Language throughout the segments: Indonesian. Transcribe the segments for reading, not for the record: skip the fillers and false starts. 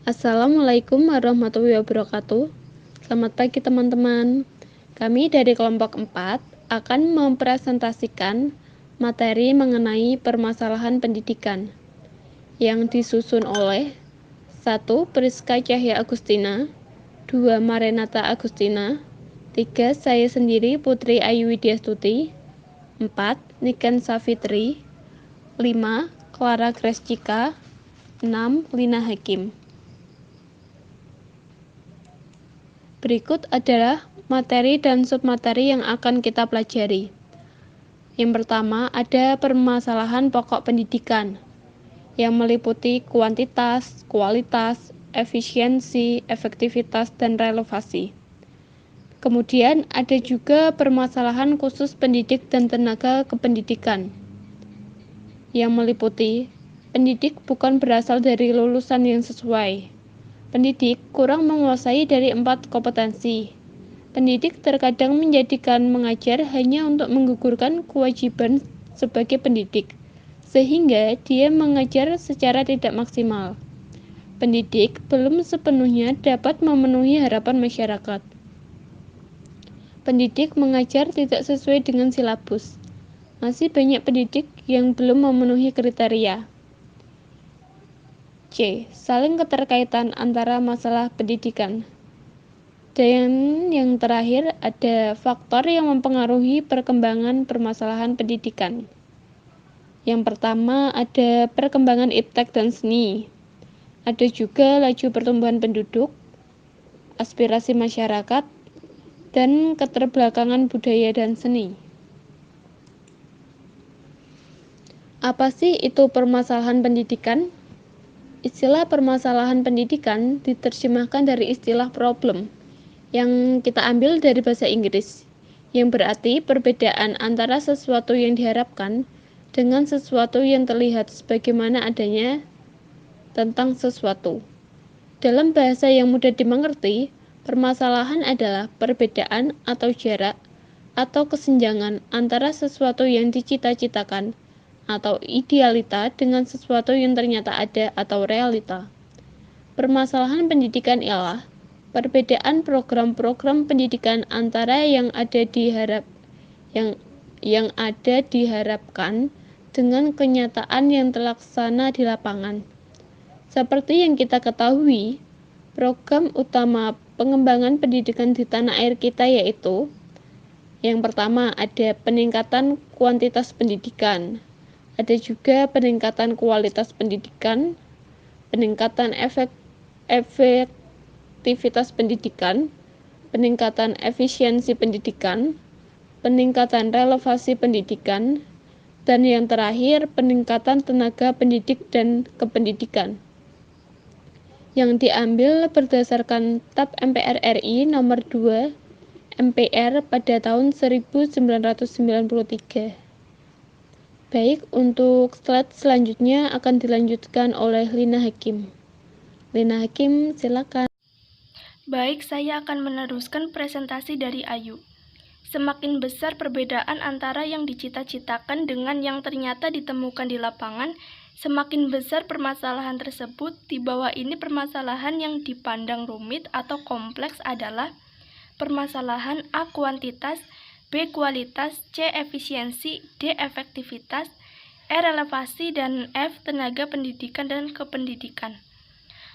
Assalamualaikum warahmatullahi wabarakatuh. Selamat pagi teman-teman. Kami dari kelompok 4 akan mempresentasikan materi mengenai permasalahan pendidikan yang disusun oleh 1. Priska Cahya Agustina, 2. Marenata Agustina, 3. Saya sendiri Putri Ayu Widyastuti, 4. Niken Safitri, 5. Clara Grescika, 6. Lina Hakim. Berikut adalah materi dan submateri yang akan kita pelajari. Yang pertama, ada permasalahan pokok pendidikan yang meliputi kuantitas, kualitas, efisiensi, efektivitas, dan relevansi. Kemudian ada juga permasalahan khusus pendidik dan tenaga kependidikan yang meliputi pendidik bukan berasal dari lulusan yang sesuai. Pendidik kurang menguasai dari 4 kompetensi. Pendidik terkadang menjadikan mengajar hanya untuk menggugurkan kewajiban sebagai pendidik, sehingga dia mengajar secara tidak maksimal. Pendidik belum sepenuhnya dapat memenuhi harapan masyarakat. Pendidik mengajar tidak sesuai dengan silabus. Masih banyak pendidik yang belum memenuhi kriteria. C. Saling keterkaitan antara masalah pendidikan. Dan yang terakhir, ada faktor yang mempengaruhi perkembangan permasalahan pendidikan. Yang pertama, ada perkembangan iptek dan seni. Ada juga laju pertumbuhan penduduk, aspirasi masyarakat, dan keterbelakangan budaya dan seni. Apa sih itu permasalahan pendidikan? Istilah permasalahan pendidikan diterjemahkan dari istilah problem yang kita ambil dari bahasa Inggris, yang berarti perbedaan antara sesuatu yang diharapkan dengan sesuatu yang terlihat sebagaimana adanya tentang sesuatu. Dalam bahasa yang mudah dimengerti, permasalahan adalah perbedaan atau jarak atau kesenjangan antara sesuatu yang dicita-citakan atau idealita dengan sesuatu yang ternyata ada atau realita. Permasalahan pendidikan ialah perbedaan program-program pendidikan antara yang ada diharapkan dengan kenyataan yang terlaksana di lapangan. Seperti yang kita ketahui, program utama pengembangan pendidikan di tanah air kita yaitu yang pertama ada peningkatan kuantitas pendidikan. Ada juga peningkatan kualitas pendidikan, peningkatan efektivitas pendidikan, peningkatan efisiensi pendidikan, peningkatan relevansi pendidikan, dan yang terakhir peningkatan tenaga pendidik dan kependidikan. Yang diambil berdasarkan TAP MPR RI nomor 2 MPR pada tahun 1993. Baik, untuk slide selanjutnya akan dilanjutkan oleh Lina Hakim. Lina Hakim, silakan. Baik, saya akan meneruskan presentasi dari Ayu. Semakin besar perbedaan antara yang dicita-citakan dengan yang ternyata ditemukan di lapangan, semakin besar permasalahan tersebut. Di bawah ini permasalahan yang dipandang rumit atau kompleks adalah permasalahan A. Kuantitas, B. Kualitas, C. Efisiensi, D. Efektivitas, E. Relevansi, dan F. Tenaga pendidikan dan kependidikan.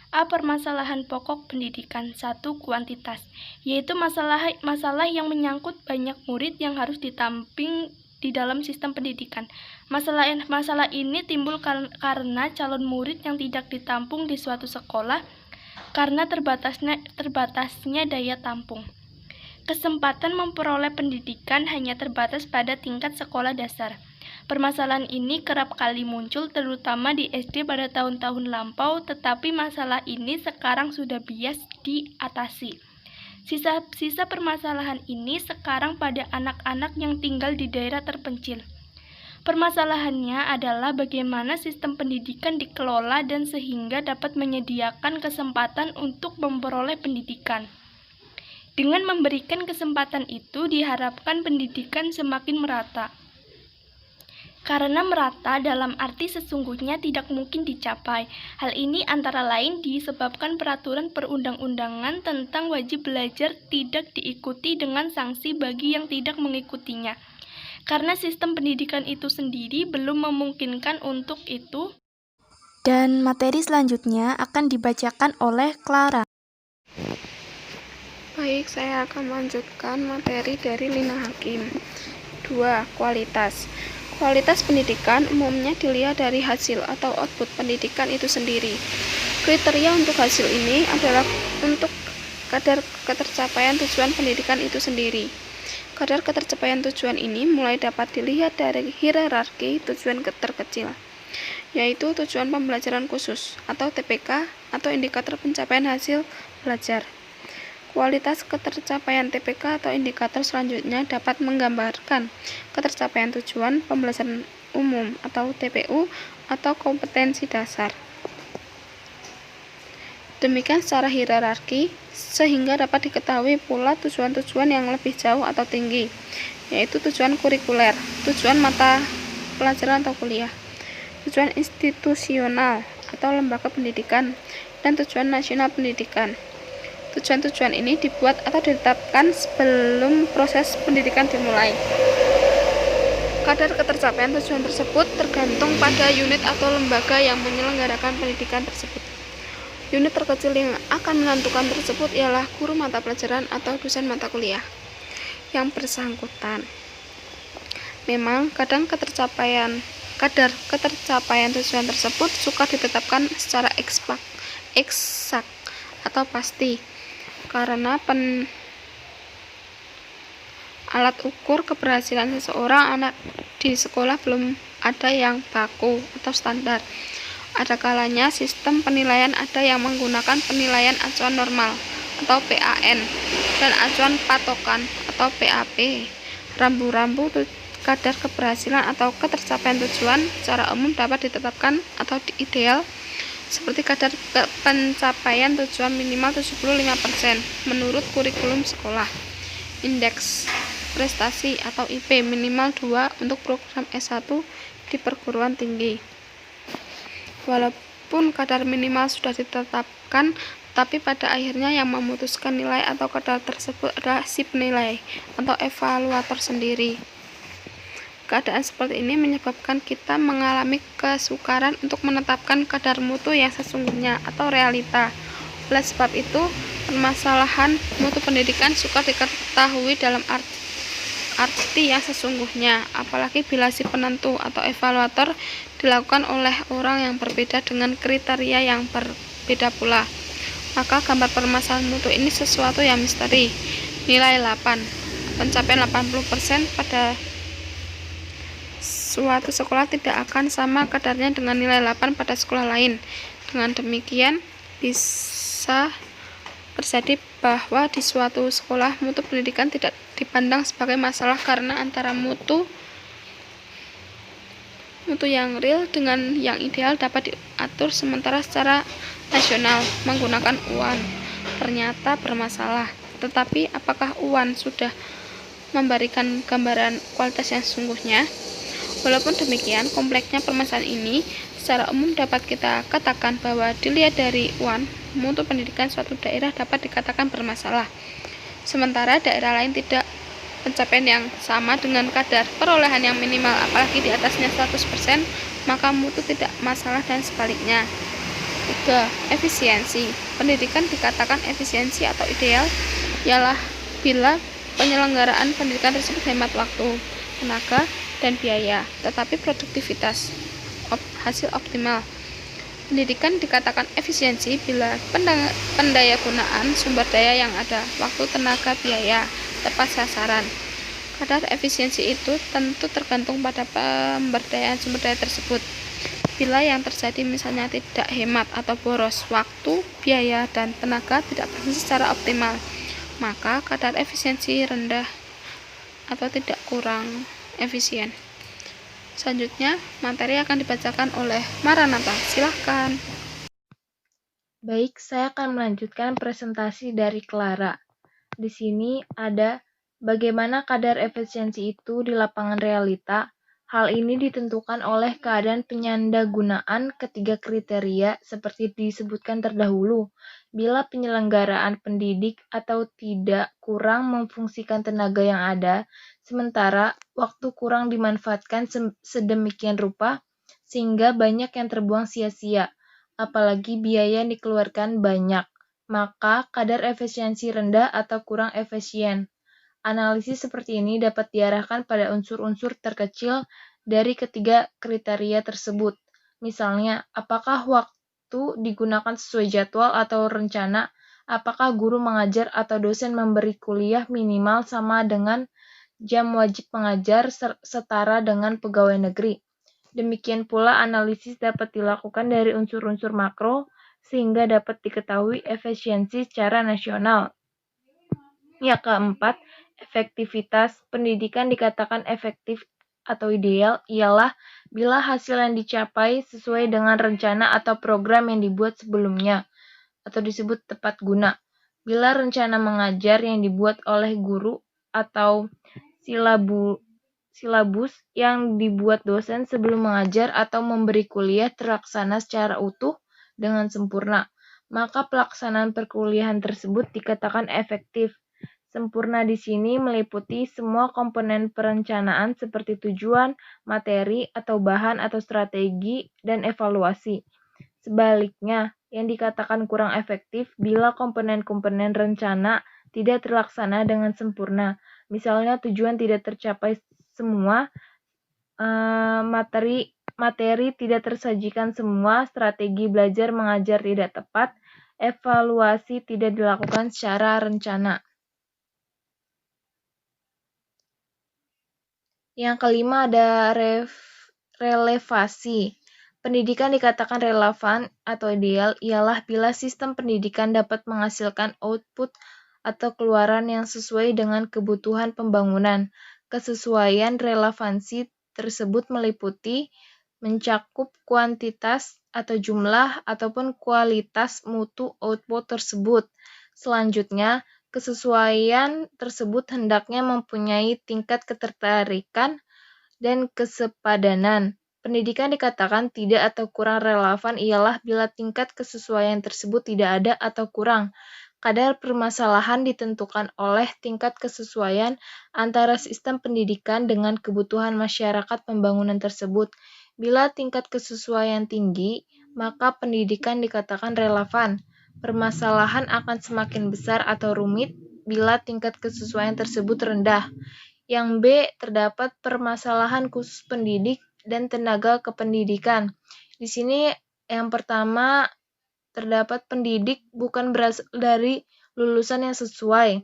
A. Permasalahan pokok pendidikan. 1. Kuantitas, yaitu masalah yang menyangkut banyak murid yang harus ditampung di dalam sistem pendidikan. Masalah ini timbul karena calon murid yang tidak ditampung di suatu sekolah karena terbatasnya daya tampung. Kesempatan memperoleh pendidikan hanya terbatas pada tingkat sekolah dasar. Permasalahan ini kerap kali muncul terutama di SD pada tahun-tahun lampau, tetapi masalah ini sekarang sudah bias diatasi. Sisa permasalahan ini sekarang pada anak-anak yang tinggal di daerah terpencil. Permasalahannya adalah bagaimana sistem pendidikan dikelola dan sehingga dapat menyediakan kesempatan untuk memperoleh pendidikan. Dengan memberikan kesempatan itu diharapkan pendidikan semakin merata. Karena merata dalam arti sesungguhnya tidak mungkin dicapai. Hal ini antara lain disebabkan peraturan perundang-undangan tentang wajib belajar tidak diikuti dengan sanksi bagi yang tidak mengikutinya. Karena sistem pendidikan itu sendiri belum memungkinkan untuk itu. Dan materi selanjutnya akan dibacakan oleh Clara. Baik, saya akan melanjutkan materi dari Lina Hakim. 2. Kualitas. Kualitas pendidikan umumnya dilihat dari hasil atau output pendidikan itu sendiri. Kriteria untuk hasil ini adalah untuk kadar ketercapaian tujuan pendidikan itu sendiri. Kadar ketercapaian tujuan ini mulai dapat dilihat dari hierarki tujuan terkecil, yaitu tujuan pembelajaran khusus atau TPK atau indikator pencapaian hasil belajar. Kualitas ketercapaian TPK atau indikator selanjutnya dapat menggambarkan ketercapaian tujuan pembelajaran umum atau TPU atau kompetensi dasar. Demikian secara hierarki, sehingga dapat diketahui pula tujuan-tujuan yang lebih jauh atau tinggi, yaitu tujuan kurikuler, tujuan mata pelajaran atau kuliah, tujuan institusional atau lembaga pendidikan, dan tujuan nasional pendidikan. Tujuan-tujuan ini dibuat atau ditetapkan sebelum proses pendidikan dimulai. Kadar ketercapaian tujuan tersebut tergantung pada unit atau lembaga yang menyelenggarakan pendidikan tersebut. Unit terkecil yang akan menentukan tersebut ialah guru mata pelajaran atau dosen mata kuliah yang bersangkutan. Memang kadar ketercapaian tujuan tersebut suka ditetapkan secara eksak atau pasti, karena alat ukur keberhasilan seseorang anak di sekolah belum ada yang baku atau standar. Ada kalanya sistem penilaian ada yang menggunakan penilaian acuan normal atau PAN dan acuan patokan atau PAP. Rambu-rambu kadar keberhasilan atau ketercapaian tujuan secara umum dapat ditetapkan atau ideal seperti kadar pencapaian tujuan minimal 75% menurut kurikulum sekolah. Indeks prestasi atau IP minimal 2 untuk program S1 di perguruan tinggi. Walaupun kadar minimal sudah ditetapkan, tapi pada akhirnya yang memutuskan nilai atau kadar tersebut adalah si penilai atau evaluator sendiri. Keadaan seperti ini menyebabkan kita mengalami kesukaran untuk menetapkan kadar mutu yang sesungguhnya atau realita. Oleh sebab itu, permasalahan mutu pendidikan suka diketahui dalam arti yang sesungguhnya, apalagi bila si penentu atau evaluator dilakukan oleh orang yang berbeda dengan kriteria yang berbeda pula. Maka gambar permasalahan mutu ini sesuatu yang misteri. Nilai 8, pencapaian 80% pada suatu sekolah tidak akan sama kadarnya dengan nilai 8 pada sekolah lain. Dengan demikian, bisa terjadi bahwa di suatu sekolah mutu pendidikan tidak dipandang sebagai masalah karena antara mutu yang real dengan yang ideal dapat diatur, sementara secara nasional menggunakan UAN ternyata bermasalah. Tetapi apakah UAN sudah memberikan gambaran kualitas yang sesungguhnya? Walaupun demikian, kompleksnya permasalahan ini secara umum dapat kita katakan bahwa dilihat dari UAN, mutu pendidikan suatu daerah dapat dikatakan bermasalah. Sementara daerah lain tidak pencapaian yang sama dengan kadar perolehan yang minimal, apalagi di atasnya 100%, maka mutu tidak masalah dan sebaliknya. 3. Efisiensi. Pendidikan dikatakan efisiensi atau ideal ialah bila penyelenggaraan pendidikan tersebut hemat waktu, tenaga, dan biaya, tetapi produktivitas hasil optimal. Pendidikan dikatakan efisiensi bila pendayagunaan sumber daya yang ada, waktu, tenaga, biaya, tepat sasaran. Kadar efisiensi itu tentu tergantung pada pemberdayaan sumber daya tersebut. Bila yang terjadi misalnya tidak hemat atau boros waktu, biaya, dan tenaga tidak berfungsi secara optimal, maka kadar efisiensi rendah atau tidak kurang efisien. Selanjutnya, materi akan dibacakan oleh Maranatha. Silahkan. Baik, saya akan melanjutkan presentasi dari Clara. Di sini ada bagaimana kadar efisiensi itu di lapangan realita, Hal ini ditentukan oleh keadaan penyandanggunaan ketiga kriteria seperti disebutkan terdahulu. Bila penyelenggaraan pendidik atau tidak kurang memfungsikan tenaga yang ada, sementara waktu kurang dimanfaatkan sedemikian rupa sehingga banyak yang terbuang sia-sia, apalagi biaya yang dikeluarkan banyak, maka kadar efisiensi rendah atau kurang efisien. Analisis seperti ini dapat diarahkan pada unsur-unsur terkecil dari ketiga kriteria tersebut. Misalnya, apakah waktu digunakan sesuai jadwal atau rencana? Apakah guru mengajar atau dosen memberi kuliah minimal sama dengan jam wajib mengajar setara dengan pegawai negeri? Demikian pula analisis dapat dilakukan dari unsur-unsur makro sehingga dapat diketahui efisiensi secara nasional. Yang keempat, efektivitas. Pendidikan dikatakan efektif atau ideal ialah bila hasil yang dicapai sesuai dengan rencana atau program yang dibuat sebelumnya, atau disebut tepat guna. Bila rencana mengajar yang dibuat oleh guru atau silabus yang dibuat dosen sebelum mengajar atau memberi kuliah terlaksana secara utuh dengan sempurna, maka pelaksanaan perkuliahan tersebut dikatakan efektif. Sempurna di sini meliputi semua komponen perencanaan seperti tujuan, materi, atau bahan atau strategi, dan evaluasi. Sebaliknya, yang dikatakan kurang efektif bila komponen-komponen rencana tidak terlaksana dengan sempurna. Misalnya tujuan tidak tercapai semua, materi tidak tersajikan semua, strategi belajar mengajar tidak tepat, evaluasi tidak dilakukan secara rencana. Yang kelima ada relevasi. Pendidikan dikatakan relevan atau ideal ialah bila sistem pendidikan dapat menghasilkan output atau keluaran yang sesuai dengan kebutuhan pembangunan. Kesesuaian relevansi tersebut meliputi mencakup kuantitas atau jumlah ataupun kualitas mutu output tersebut. Selanjutnya, kesesuaian tersebut hendaknya mempunyai tingkat ketertarikan dan kesepadanan. Pendidikan dikatakan tidak atau kurang relevan ialah bila tingkat kesesuaian tersebut tidak ada atau kurang. Kadar permasalahan ditentukan oleh tingkat kesesuaian antara sistem pendidikan dengan kebutuhan masyarakat pembangunan tersebut. Bila tingkat kesesuaian tinggi, maka pendidikan dikatakan relevan. Permasalahan akan semakin besar atau rumit bila tingkat kesesuaian tersebut rendah. Yang B, terdapat permasalahan khusus pendidik dan tenaga kependidikan. Di sini yang pertama, terdapat pendidik bukan berasal dari lulusan yang sesuai.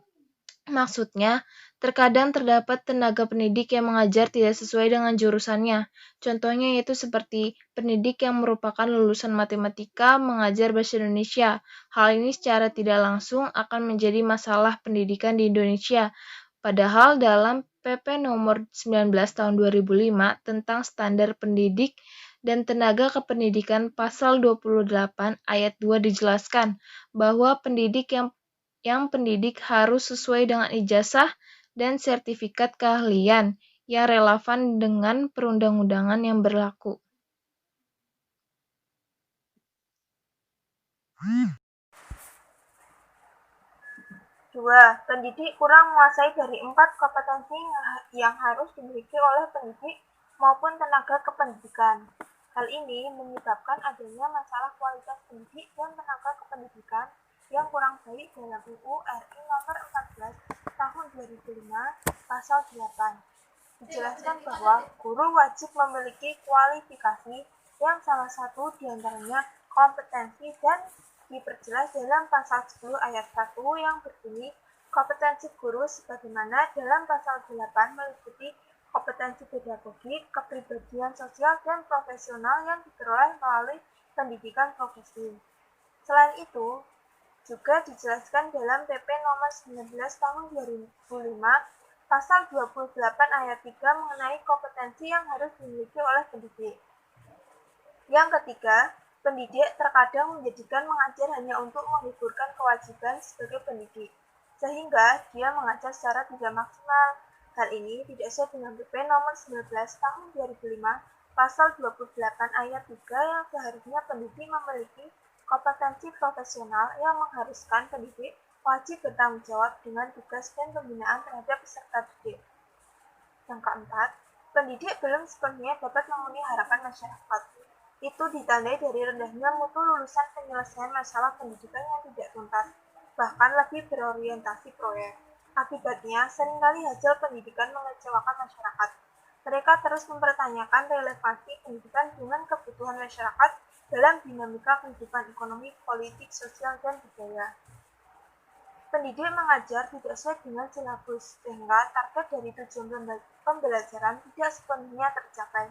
Maksudnya, terkadang terdapat tenaga pendidik yang mengajar tidak sesuai dengan jurusannya. Contohnya yaitu seperti pendidik yang merupakan lulusan matematika mengajar bahasa Indonesia. Hal ini secara tidak langsung akan menjadi masalah pendidikan di Indonesia. Padahal dalam PP nomor 19 tahun 2005 tentang standar pendidik dan tenaga kependidikan pasal 28 ayat 2 dijelaskan bahwa pendidik yang pendidik harus sesuai dengan ijazah dan sertifikat keahlian yang relevan dengan perundang-undangan yang berlaku. Dua, pendidik kurang menguasai dari 4 kompetensi yang harus dimiliki oleh pendidik maupun tenaga kependidikan. Hal ini menyebabkan adanya masalah kualitas pendidik dan tenaga kependidikan yang kurang baik dalam UU RI nomor 14 tahun 2005 pasal 8. Dijelaskan bahwa guru wajib memiliki kualifikasi yang salah satu diantaranya kompetensi dan diperjelas dalam pasal 10 ayat 1 yang berbunyi kompetensi guru sebagaimana dalam pasal 8 meliputi kompetensi pedagogik, kepribadian sosial dan profesional yang diperoleh melalui pendidikan profesi. Selain itu, juga dijelaskan dalam PP nomor 19 tahun 2005 pasal 28 ayat 3 mengenai kompetensi yang harus dimiliki oleh pendidik. Yang ketiga, pendidik terkadang menjadikan mengajar hanya untuk menggugurkan kewajiban sebagai pendidik, sehingga dia mengajar secara tidak maksimal. Hal ini tidak sesuai dengan PP nomor 19 tahun 2005 pasal 28 ayat 3 yang seharusnya pendidik memiliki kompetensi profesional yang mengharuskan pendidik wajib bertanggung jawab dengan tugas dan pembinaan terhadap peserta didik. Yang keempat, pendidik belum sepenuhnya dapat memenuhi harapan masyarakat. Itu ditandai dari rendahnya mutu lulusan penyelesaian masalah pendidikan yang tidak tuntas, bahkan lebih berorientasi proyek. Akibatnya, seringkali hasil pendidikan mengecewakan masyarakat. Mereka terus mempertanyakan relevansi pendidikan dengan kebutuhan masyarakat dalam dinamika kehidupan ekonomi, politik, sosial, dan budaya. Pendidik mengajar tidak sesuai dengan silabus, sehingga target dari tujuan pembelajaran tidak sepenuhnya tercapai.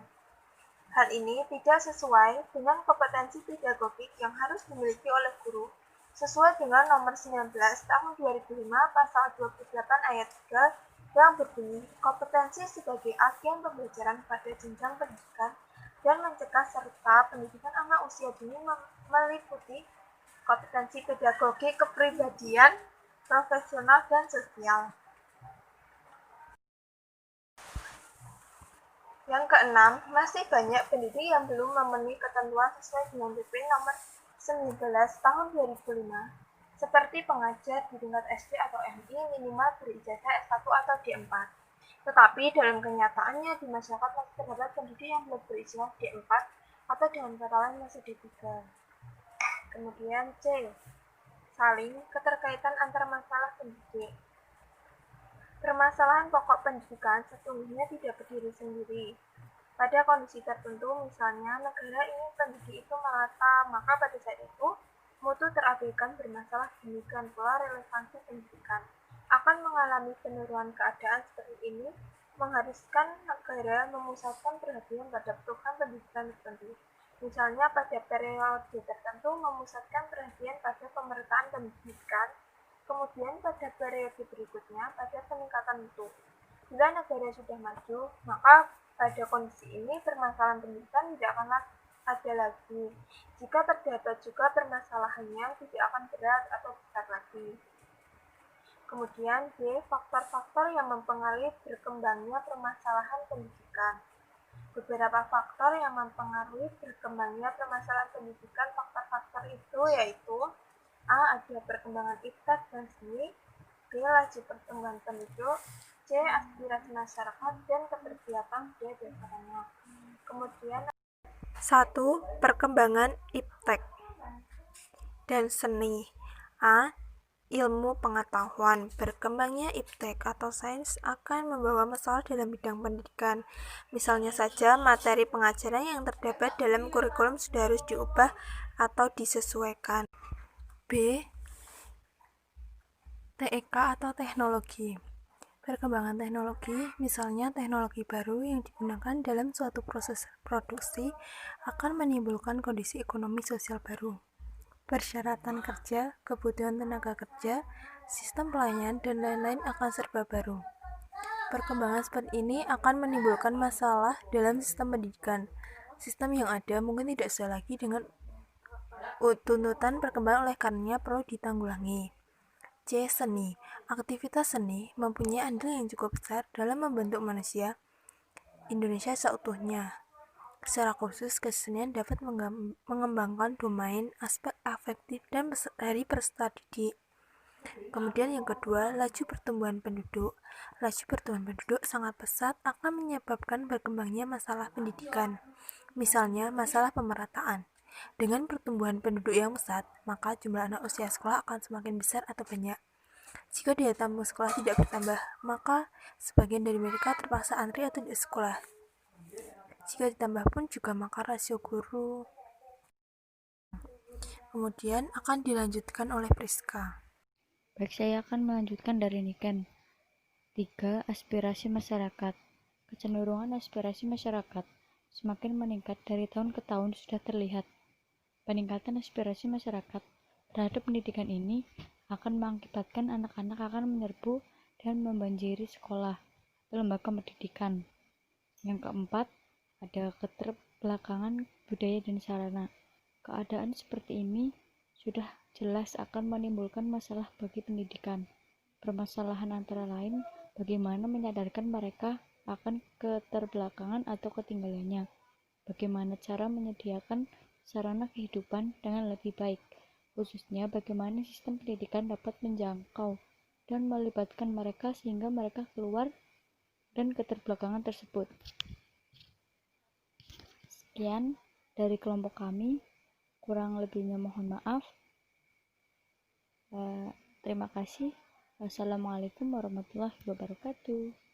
Hal ini tidak sesuai dengan kompetensi pedagogik yang harus dimiliki oleh guru, sesuai dengan nomor 19 tahun 2005 pasal 28 ayat 3 yang berbunyi kompetensi sebagai agen pembelajaran pada jenjang pendidikan dan mencegah serta pendidikan anak usia dini meliputi kompetensi pedagogi, kepribadian, profesional, dan sosial. Yang keenam, masih banyak pendidik yang belum memenuhi ketentuan sesuai dengan PP nomor 19 tahun 2005, seperti pengajar di tingkat SD atau MI minimal berijazah S1 atau D4. Tetapi dalam kenyataannya di masyarakat masih terdapat pendidik yang belum berijazah D4 atau dengan kata lain masih D3. Kemudian C. Saling keterkaitan antar masalah pendidik. Permasalahan pokok pendidikan sesungguhnya tidak berdiri sendiri. Pada kondisi tertentu, misalnya negara ingin pendidik itu merata, maka pada saat itu mutu terabaikan bermasalah. Demikian pula relevansi pendidikan akan mengalami penurunan. Keadaan seperti ini mengharuskan negara memusatkan perhatian pada program pendidikan tertentu. Misalnya pada periode tertentu memusatkan perhatian pada pemerataan pendidikan, kemudian pada periode berikutnya pada peningkatan mutu. Bila negara sudah maju, maka pada kondisi ini permasalahan pendidikan tidak akan ada lagi. Jika terdapat juga permasalahannya tidak akan berat atau besar lagi. Kemudian D. Faktor-faktor yang mempengaruhi berkembangnya permasalahan pendidikan. Beberapa faktor yang mempengaruhi berkembangnya permasalahan pendidikan. Faktor-faktor itu yaitu A. Ada perkembangan iptek dan seni, B. Laju pertumbuhan penduduk, C. Aspirasi masyarakat, dan keterlibatan D. Dasarnya. Kemudian 1. Perkembangan iptek dan seni. A. Ilmu pengetahuan. Berkembangnya iptek atau sains akan membawa masalah dalam bidang pendidikan. Misalnya saja, materi pengajaran yang terdapat dalam kurikulum sudah harus diubah atau disesuaikan. B. TEK atau teknologi. Perkembangan teknologi, misalnya teknologi baru yang digunakan dalam suatu proses produksi, akan menimbulkan kondisi ekonomi sosial baru. Persyaratan kerja, kebutuhan tenaga kerja, sistem pelayanan, dan lain-lain akan serba baru. Perkembangan seperti ini akan menimbulkan masalah dalam sistem pendidikan. Sistem yang ada mungkin tidak sesuai lagi dengan tuntutan perkembangan, oleh karenanya perlu ditanggulangi. C. Seni. Aktivitas seni mempunyai andil yang cukup besar dalam membentuk manusia Indonesia seutuhnya. Secara khusus, kesenian dapat mengembangkan domain aspek afektif dan dari peserta didik. Kemudian yang kedua, laju pertumbuhan penduduk. Laju pertumbuhan penduduk sangat pesat akan menyebabkan berkembangnya masalah pendidikan. Misalnya, masalah pemerataan. Dengan pertumbuhan penduduk yang pesat, maka jumlah anak usia sekolah akan semakin besar atau banyak. Jika daya tampung sekolah tidak bertambah, maka sebagian dari mereka terpaksa antri atau tidak sekolah. Jika ditambah pun juga, maka rasio guru kemudian akan dilanjutkan oleh Priska. Baik, saya akan melanjutkan dari Niken. 3. Aspirasi masyarakat. Kecenderungan aspirasi masyarakat semakin meningkat dari tahun ke tahun sudah terlihat. Peningkatan aspirasi masyarakat terhadap pendidikan ini akan mengakibatkan anak-anak akan menyerbu dan membanjiri sekolah, lembaga pendidikan. Yang keempat, ada keterbelakangan budaya dan sarana. Keadaan seperti ini sudah jelas akan menimbulkan masalah bagi pendidikan. Permasalahan antara lain Bagaimana menyadarkan mereka akan keterbelakangan atau ketinggalannya? Bagaimana cara menyediakan sarana kehidupan dengan lebih baik? Khususnya bagaimana sistem pendidikan dapat menjangkau dan melibatkan mereka sehingga mereka keluar dan keterbelakangan tersebut. Sekian dari kelompok kami, kurang lebihnya mohon maaf. Terima kasih. Wassalamualaikum warahmatullahi wabarakatuh.